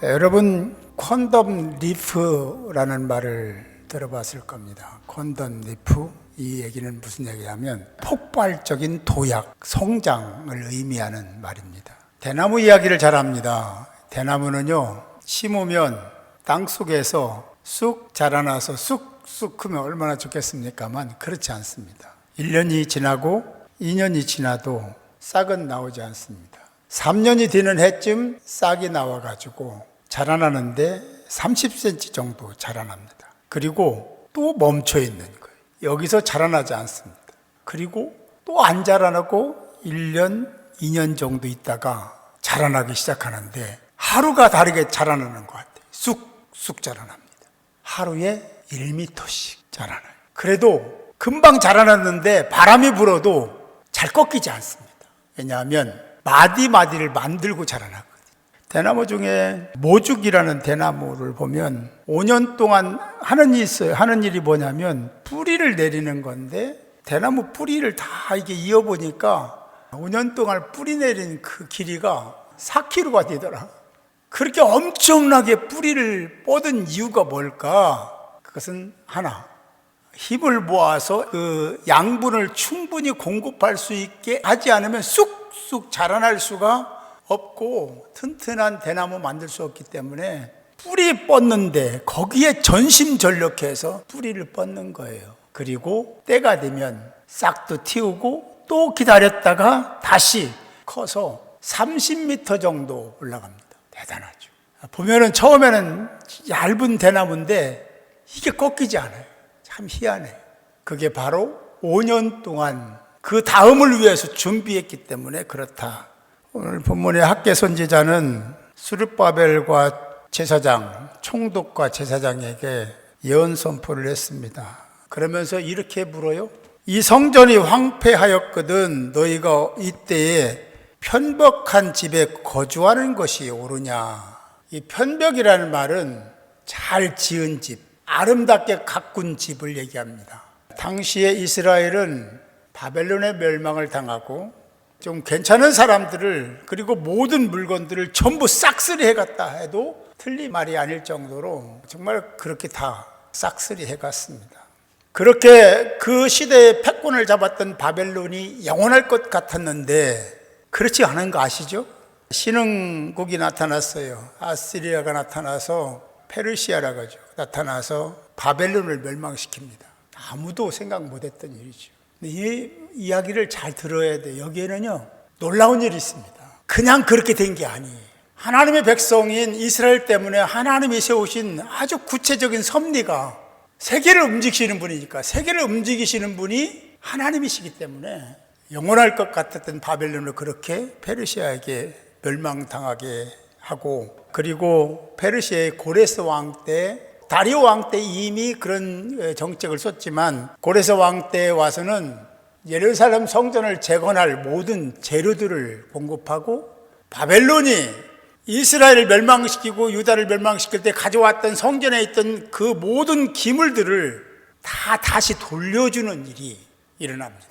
여러분 콘돔 리프라는 말을 들어봤을 겁니다. 콘돔 리프, 이 얘기는 무슨 얘기냐면 폭발적인 도약, 성장을 의미하는 말입니다. 대나무 이야기를 잘 합니다. 대나무는요, 심으면 땅속에서 쑥 자라나서 쑥쑥 크면 얼마나 좋겠습니까만 그렇지 않습니다. 1년이 지나고 2년이 지나도 싹은 나오지 않습니다. 3년이 되는 해쯤 싹이 나와가지고 자라나는데 30cm 정도 자라납니다. 그리고 또 멈춰 있는 거예요. 여기서 자라나지 않습니다. 그리고 또 안 자라나고 1년, 2년 정도 있다가 자라나기 시작하는데 하루가 다르게 자라나는 것 같아요. 쑥쑥 자라납니다. 하루에 1m씩 자라나요. 그래도 금방 자라났는데 바람이 불어도 잘 꺾이지 않습니다. 왜냐하면 마디마디를 만들고 자라나거든요. 대나무 중에 모죽이라는 대나무를 보면 5년 동안 하는 일이 있어요. 하는 일이 뭐냐면 뿌리를 내리는 건데, 대나무 뿌리를 다 이게 이어보니까 5년 동안 뿌리 내린 그 길이가 4km가 되더라. 그렇게 엄청나게 뿌리를 뻗은 이유가 뭘까? 그것은 하나, 힘을 모아서 그 양분을 충분히 공급할 수 있게 하지 않으면 쑥쑥 자라날 수가 없고 튼튼한 대나무 만들 수 없기 때문에 뿌리 뻗는데 거기에 전심전력해서 뿌리를 뻗는 거예요. 그리고 때가 되면 싹도 틔우고 또 기다렸다가 다시 커서 30m 정도 올라갑니다. 대단하죠. 보면은 처음에는 얇은 대나무인데 이게 꺾이지 않아요. 참 희한해요. 그게 바로 5년 동안 그 다음을 위해서 준비했기 때문에 그렇다. 오늘 본문의 학개 선지자는 스룹바벨과 제사장, 총독과 제사장에게 예언 선포를 했습니다. 그러면서 이렇게 물어요. 이 성전이 황폐하였거든 너희가 이때에 편벽한 집에 거주하는 것이 옳으냐. 이 편벽이라는 말은 잘 지은 집, 아름답게 가꾼 집을 얘기합니다. 당시에 이스라엘은 바벨론의 멸망을 당하고 좀 괜찮은 사람들을, 그리고 모든 물건들을 전부 싹쓸이 해갔다 해도 틀린 말이 아닐 정도로 정말 그렇게 다 싹쓸이 해갔습니다. 그렇게 그 시대에 패권을 잡았던 바벨론이 영원할 것 같았는데 그렇지 않은 거 아시죠? 신흥국이 나타났어요. 아시리아가 나타나서, 페르시아라고 하죠. 나타나서 바벨론을 멸망시킵니다. 아무도 생각 못했던 일이죠. 이 이야기를 잘 들어야 돼요. 여기에는요, 놀라운 일이 있습니다. 그냥 그렇게 된 게 아니에요. 하나님의 백성인 이스라엘 때문에 하나님이 세우신 아주 구체적인 섭리가, 세계를 움직이시는 분이니까, 세계를 움직이시는 분이 하나님이시기 때문에 영원할 것 같았던 바벨론을 그렇게 페르시아에게 멸망당하게 하고, 그리고 페르시아의 고레스 왕 때, 다리오 왕 때 이미 그런 정책을 썼지만 고레스 왕 때 와서는 예루살렘 성전을 재건할 모든 재료들을 공급하고, 바벨론이 이스라엘을 멸망시키고 유다를 멸망시킬 때 가져왔던 성전에 있던 그 모든 기물들을 다 다시 돌려주는 일이 일어납니다.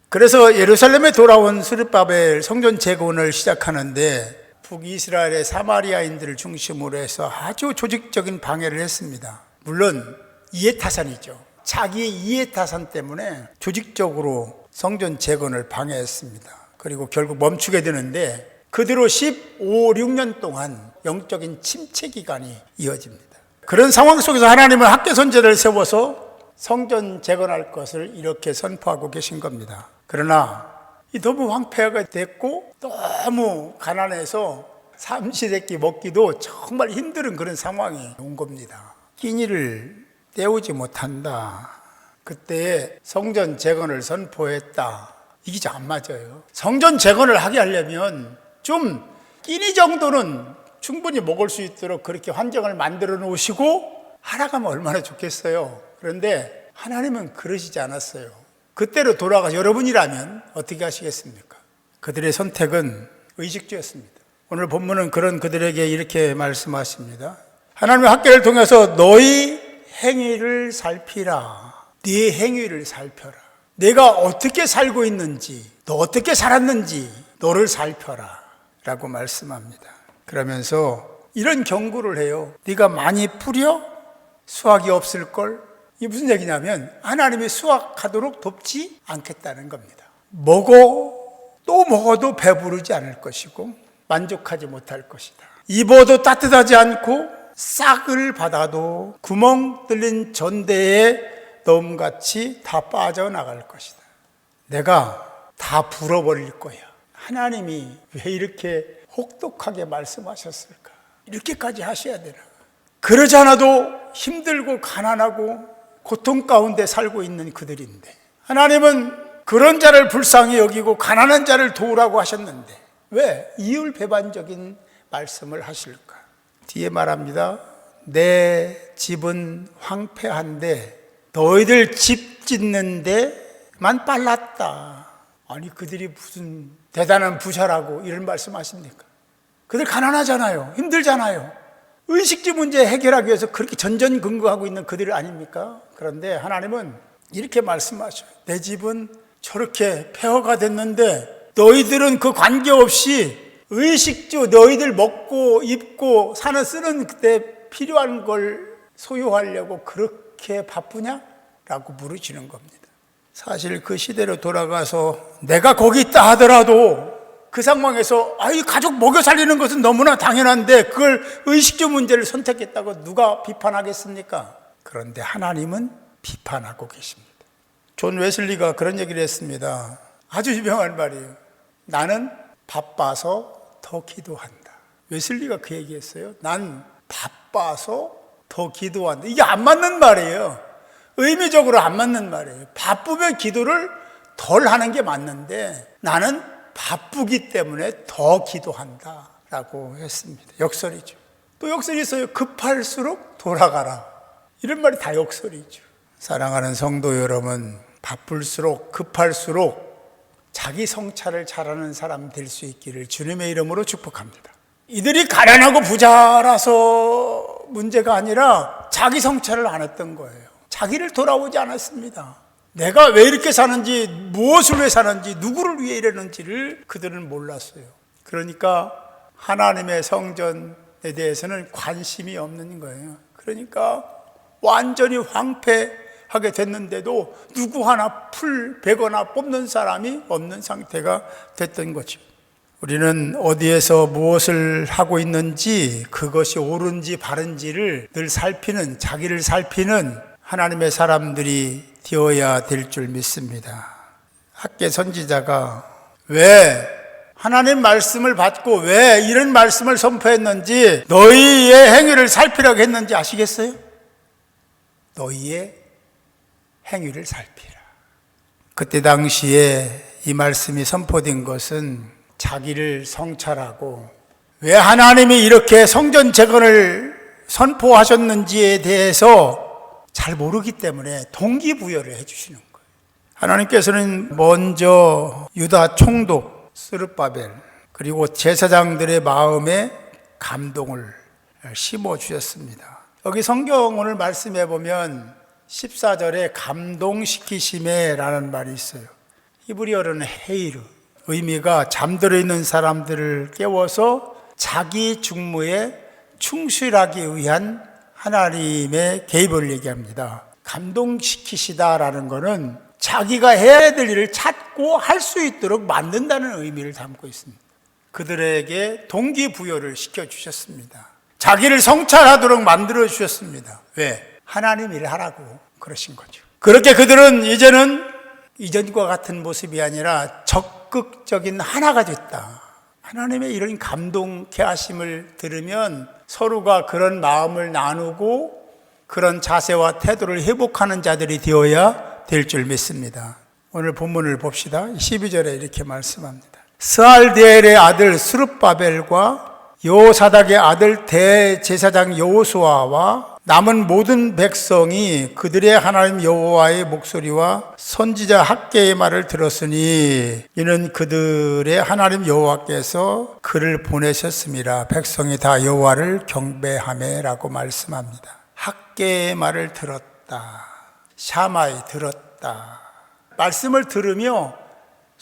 그래서 예루살렘에 돌아온 스룹바벨 성전 재건을 시작하는데 북이스라엘의 사마리아인들을 중심으로 해서 아주 조직적인 방해를 했습니다. 물론 이해타산이죠. 자기의 이해타산 때문에 조직적으로 성전 재건을 방해했습니다. 그리고 결국 멈추게 되는데 그대로 6년 동안 영적인 침체 기간이 이어집니다. 그런 상황 속에서 하나님은 학개 선지자를 세워서 성전 재건할 것을 이렇게 선포하고 계신 겁니다. 그러나 이 너무 황폐화가 됐고 너무 가난해서 삼시세끼 먹기도 정말 힘든 그런 상황이 온 겁니다. 끼니를 때우지 못한다. 그때 성전 재건을 선포했다. 이게 잘 안 맞아요. 성전 재건을 하게 하려면 좀 끼니 정도는 충분히 먹을 수 있도록 그렇게 환경을 만들어 놓으시고 하나가면 얼마나 좋겠어요. 그런데 하나님은 그러시지 않았어요. 그때로 돌아가서 여러분이라면 어떻게 하시겠습니까? 그들의 선택은 의식주였습니다. 오늘 본문은 그런 그들에게 이렇게 말씀하십니다. 하나님의 학개를 통해서 너희 행위를 살피라. 네 행위를 살펴라. 내가 어떻게 살고 있는지, 너 어떻게 살았는지 너를 살펴라 라고 말씀합니다. 그러면서 이런 경고를 해요. 네가 많이 뿌려 수확이 없을걸. 이게 무슨 얘기냐면 하나님이 수확하도록 돕지 않겠다는 겁니다. 또 먹어도 배부르지 않을 것이고 만족하지 못할 것이다. 입어도 따뜻하지 않고 싹을 받아도 구멍 뚫린 전대에 넣음같이 다 빠져나갈 것이다. 내가 다 불어버릴 거야. 하나님이 왜 이렇게 혹독하게 말씀하셨을까? 이렇게까지 하셔야 되나? 그러지 않아도 힘들고 가난하고 고통 가운데 살고 있는 그들인데 하나님은 그런 자를 불쌍히 여기고 가난한 자를 도우라고 하셨는데 왜 이율배반적인 말씀을 하실까? 뒤에 말합니다. 내 집은 황폐한데 너희들 집 짓는 데만 빨랐다. 아니 그들이 무슨 대단한 부자라고 이런 말씀하십니까? 그들 가난하잖아요. 힘들잖아요. 의식주 문제 해결하기 위해서 그렇게 전전긍긍하고 있는 그들 아닙니까? 그런데 하나님은 이렇게 말씀하셔요. 내 집은 저렇게 폐허가 됐는데 너희들은 그 관계없이 의식주 너희들 먹고 입고 쓰는 그때 필요한 걸 소유하려고 그렇게 바쁘냐? 라고 물으시는 겁니다. 사실 그 시대로 돌아가서 내가 거기 있다 하더라도 그 상황에서 이 가족 먹여 살리는 것은 너무나 당연한데 그걸 의식주 문제를 선택했다고 누가 비판하겠습니까? 그런데 하나님은 비판하고 계십니다. 존 웨슬리가 그런 얘기를 했습니다. 아주 유명한 말이에요. 나는 바빠서 더 기도한다. 웨슬리가 그 얘기했어요. 난 바빠서 더 기도한다. 이게 안 맞는 말이에요. 의미적으로 안 맞는 말이에요. 바쁘면 기도를 덜 하는 게 맞는데 나는 바쁘기 때문에 더 기도한다 라고 했습니다. 역설이죠. 또 역설이 있어요. 급할수록 돌아가라. 이런 말이 다 역설이죠. 사랑하는 성도 여러분, 바쁠수록 급할수록 자기 성찰을 잘하는 사람 될 수 있기를 주님의 이름으로 축복합니다. 이들이 가난하고 부자라서 문제가 아니라 자기 성찰을 안 했던 거예요. 자기를 돌아오지 않았습니다. 내가 왜 이렇게 사는지, 무엇을 위해 사는지, 누구를 위해 이러는지를 그들은 몰랐어요. 그러니까 하나님의 성전에 대해서는 관심이 없는 거예요. 그러니까 완전히 황폐하게 됐는데도 누구 하나 풀 베거나 뽑는 사람이 없는 상태가 됐던 거죠. 우리는 어디에서 무엇을 하고 있는지, 그것이 옳은지 바른지를 늘 살피는, 자기를 살피는 하나님의 사람들이 되어야 될 줄 믿습니다. 학개 선지자가 왜 하나님 말씀을 받고 왜 이런 말씀을 선포했는지, 너희의 행위를 살피라고 했는지 아시겠어요? 너희의 행위를 살피라. 그때 당시에 이 말씀이 선포된 것은 자기를 성찰하고 왜 하나님이 이렇게 성전 재건을 선포하셨는지에 대해서 잘 모르기 때문에 동기부여를 해주시는 거예요. 하나님께서는 먼저 유다 총독 스룹바벨 그리고 제사장들의 마음에 감동을 심어주셨습니다. 여기 성경 오늘 말씀해 보면 14절에 감동시키심에라는 말이 있어요. 히브리어로는 헤이르, 의미가 잠들어 있는 사람들을 깨워서 자기 직무에 충실하기 위한 하나님의 개입을 얘기합니다. 감동시키시다라는 것은 자기가 해야 될 일을 찾고 할 수 있도록 만든다는 의미를 담고 있습니다. 그들에게 동기부여를 시켜주셨습니다. 자기를 성찰하도록 만들어주셨습니다. 왜? 하나님 일을 하라고 그러신 거죠. 그렇게 그들은 이제는 이전과 같은 모습이 아니라 적극적인 하나가 됐다. 하나님의 이런 감동케 하심을 들으면 서로가 그런 마음을 나누고 그런 자세와 태도를 회복하는 자들이 되어야 될 줄 믿습니다. 오늘 본문을 봅시다. 12절에 이렇게 말씀합니다. 스알디엘의 아들 스룹바벨과 여호사닥의 아들 대제사장 여호수아와 남은 모든 백성이 그들의 하나님 여호와의 목소리와 선지자 학개의 말을 들었으니 이는 그들의 하나님 여호와께서 그를 보내셨습니다. 백성이 다 여호와를 경배하매라고 말씀합니다. 학개의 말을 들었다. 샤마이 들었다. 말씀을 들으며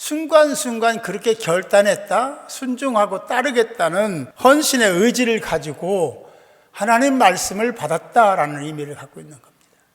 순간순간 그렇게 결단했다, 순종하고 따르겠다는 헌신의 의지를 가지고 하나님 말씀을 받았다라는 의미를 갖고 있는 겁니다.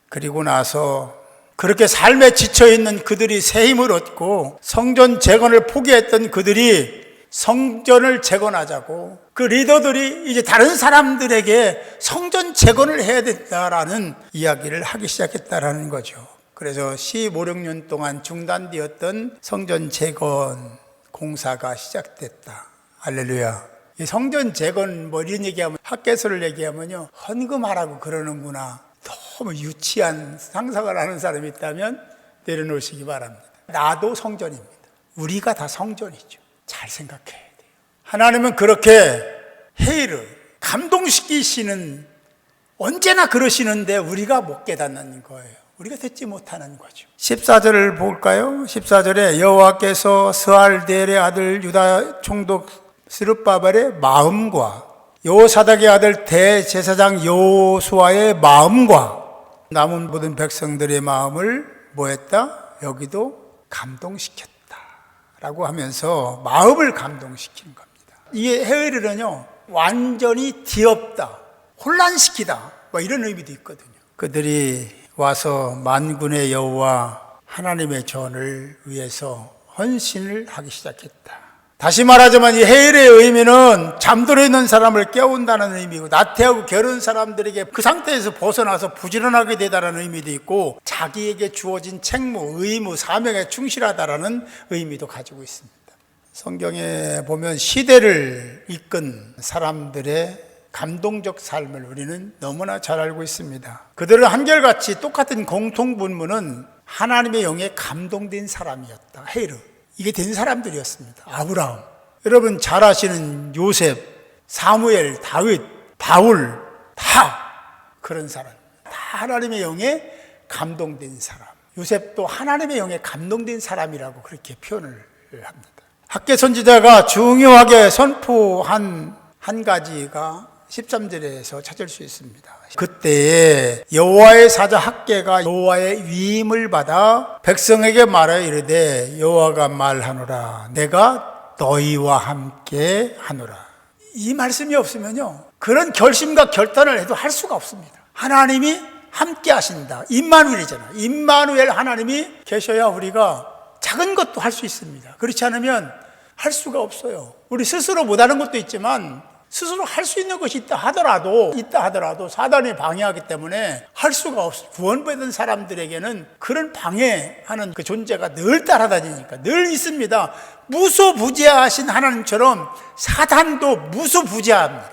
그리고 나서 그렇게 삶에 지쳐있는 그들이 새 힘을 얻고 성전 재건을 포기했던 그들이 성전을 재건하자고, 그 리더들이 이제 다른 사람들에게 성전 재건을 해야 된다라는 이야기를 하기 시작했다라는 거죠. 그래서 15, 16년 동안 중단되었던 성전 재건 공사가 시작됐다. 할렐루야. 이 성전 재건 뭐 이런 얘기하면, 학개서를 얘기하면요, 헌금하라고 그러는구나. 너무 유치한 상상을 하는 사람이 있다면 내려놓으시기 바랍니다. 나도 성전입니다. 우리가 다 성전이죠. 잘 생각해야 돼요. 하나님은 그렇게 회의를 감동시키시는, 언제나 그러시는데 우리가 못 깨닫는 거예요. 우리가 듣지 못하는 거죠. 14절을 볼까요? 14절에 여호와께서 스알디엘의 아들 유다 총독 스룹바벨의 마음과 여호사닥의 아들 대제사장 여호수아의 마음과 남은 모든 백성들의 마음을 뭐했다? 여기도 감동시켰다 라고 하면서 마음을 감동시키는 겁니다. 이게 헤르는요, 완전히 뒤엎다, 혼란시키다, 뭐 이런 의미도 있거든요. 그들이 와서 만군의 여호와 하나님의 전을 위해서 헌신을 하기 시작했다. 다시 말하자면 이 헤일의 의미는 잠들어 있는 사람을 깨운다는 의미고, 나태하고 게으른 사람들에게 그 상태에서 벗어나서 부지런하게 되다라는 의미도 있고, 자기에게 주어진 책무, 의무, 사명에 충실하다라는 의미도 가지고 있습니다. 성경에 보면 시대를 이끈 사람들의 감동적 삶을 우리는 너무나 잘 알고 있습니다. 그들은 한결같이 똑같은 공통분모는 하나님의 영에 감동된 사람이었다. 헤일, 이게 된 사람들이었습니다. 아브라함, 여러분 잘 아시는 요셉, 사무엘, 다윗, 바울, 다 그런 사람, 다 하나님의 영에 감동된 사람. 요셉도 하나님의 영에 감동된 사람이라고 그렇게 표현을 합니다. 학개 선지자가 중요하게 선포한 한 가지가 13절에서 찾을 수 있습니다. 그때에 여호와의 사자 학개가 여호와의 위임을 받아 백성에게 말하여 이르되, 여호와가 말하노라, 내가 너희와 함께 하노라. 이 말씀이 없으면요, 그런 결심과 결단을 해도 할 수가 없습니다. 하나님이 함께 하신다. 임마누엘이잖아요. 임마누엘 하나님이 계셔야 우리가 작은 것도 할 수 있습니다. 그렇지 않으면 할 수가 없어요. 우리 스스로 못하는 것도 있지만 스스로 할 수 있는 것이 있다 하더라도 사단이 방해하기 때문에 할 수가 없어요. 구원받은 사람들에게는 그런 방해하는 그 존재가 늘 따라다니니까 늘 있습니다. 무소부재하신 하나님처럼 사단도 무소부재합니다.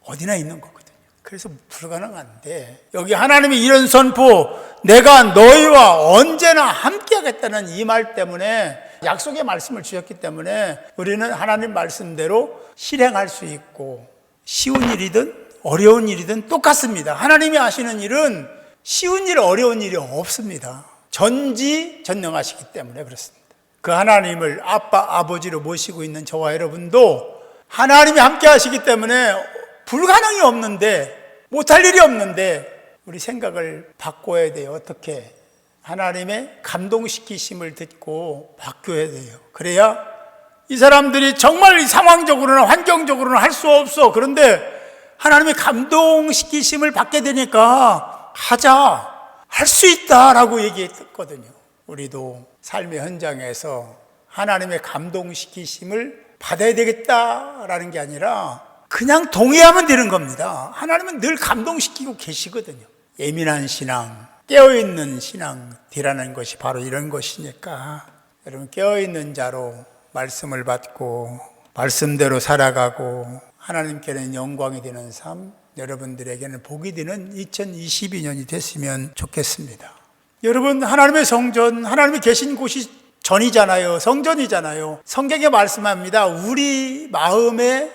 어디나 있는 거거든요. 그래서 불가능한데, 여기 하나님이 이런 선포, 내가 너희와 언제나 함께하겠다는 이 말 때문에, 약속의 말씀을 주셨기 때문에 우리는 하나님 말씀대로 실행할 수 있고, 쉬운 일이든 어려운 일이든 똑같습니다. 하나님이 하시는 일은 쉬운 일, 어려운 일이 없습니다. 전지전능하시기 때문에 그렇습니다. 그 하나님을 아빠, 아버지로 모시고 있는 저와 여러분도 하나님이 함께 하시기 때문에 불가능이 없는데, 못할 일이 없는데 우리 생각을 바꿔야 돼요. 어떻게? 하나님의 감동시키심을 듣고 바뀌어야 돼요. 그래야 이 사람들이 정말 상황적으로나 환경적으로는 할 수 없어. 그런데 하나님의 감동시키심을 받게 되니까 하자, 할 수 있다라고 얘기했거든요. 우리도 삶의 현장에서 하나님의 감동시키심을 받아야 되겠다라는 게 아니라 그냥 동의하면 되는 겁니다. 하나님은 늘 감동시키고 계시거든요. 예민한 신앙, 깨어있는 신앙 뒤라는 것이 바로 이런 것이니까, 여러분 깨어있는 자로 말씀을 받고 말씀대로 살아가고 하나님께는 영광이 되는 삶, 여러분들에게는 복이 되는 2022년이 됐으면 좋겠습니다. 여러분, 하나님의 성전, 하나님이 계신 곳이 전이잖아요. 성전이잖아요. 성경에 말씀합니다. 우리 마음에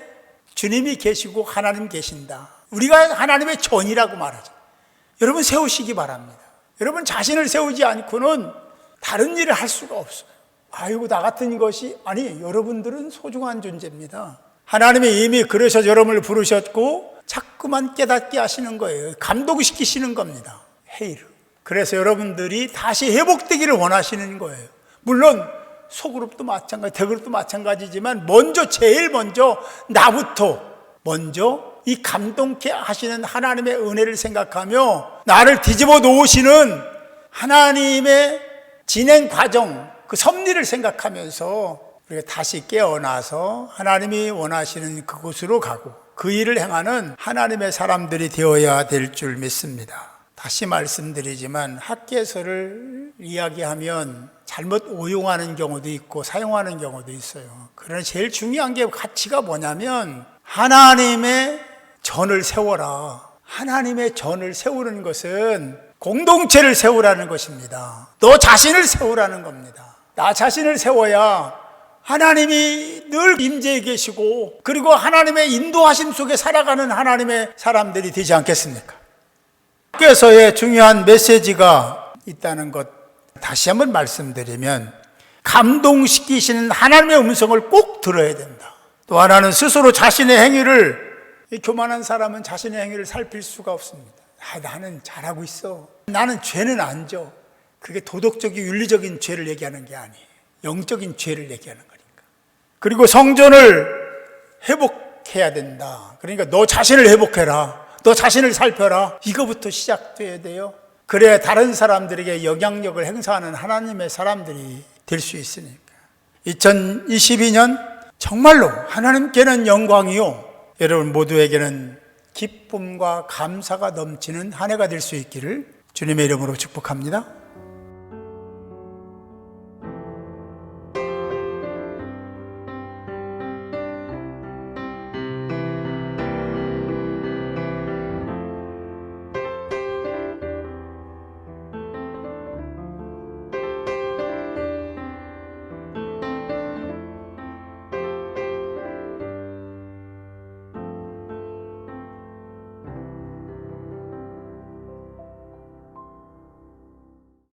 주님이 계시고 하나님 계신다. 우리가 하나님의 전이라고 말하죠. 여러분 세우시기 바랍니다. 여러분 자신을 세우지 않고는 다른 일을 할 수가 없어요. 아이고 나 같은 것이, 아니, 여러분들은 소중한 존재입니다. 하나님이 이미 그러셔서 여러분을 부르셨고 자꾸만 깨닫게 하시는 거예요. 감동시키시는 겁니다. 헤이르. 그래서 여러분들이 다시 회복되기를 원하시는 거예요. 물론 소그룹도 마찬가지, 대그룹도 마찬가지지만 제일 먼저 나부터 먼저 이 감동케 하시는 하나님의 은혜를 생각하며 나를 뒤집어 놓으시는 하나님의 진행 과정, 그 섭리를 생각하면서 우리가 다시 깨어나서 하나님이 원하시는 그곳으로 가고 그 일을 행하는 하나님의 사람들이 되어야 될 줄 믿습니다. 다시 말씀드리지만 학개서를 이야기하면 잘못 오용하는 경우도 있고 사용하는 경우도 있어요. 그러나 제일 중요한 게 가치가 뭐냐면 하나님의 전을 세워라. 하나님의 전을 세우는 것은 공동체를 세우라는 것입니다. 너 자신을 세우라는 겁니다. 나 자신을 세워야 하나님이 늘 임재해 계시고 그리고 하나님의 인도하심 속에 살아가는 하나님의 사람들이 되지 않겠습니까? 학교에서의 중요한 메시지가 있다는 것 다시 한번 말씀드리면 감동시키시는 하나님의 음성을 꼭 들어야 된다. 또 하나는 스스로 자신의 행위를, 교만한 사람은 자신의 행위를 살필 수가 없습니다. 나는 잘하고 있어. 나는 죄는 안 져. 그게 도덕적인 윤리적인 죄를 얘기하는 게 아니에요. 영적인 죄를 얘기하는 거니까. 그리고 성전을 회복해야 된다. 그러니까 너 자신을 회복해라. 너 자신을 살펴라. 이거부터 시작돼야 돼요. 그래야 다른 사람들에게 영향력을 행사하는 하나님의 사람들이 될 수 있으니까. 2022년 정말로 하나님께는 영광이요, 여러분 모두에게는 기쁨과 감사가 넘치는 한 해가 될 수 있기를 주님의 이름으로 축복합니다.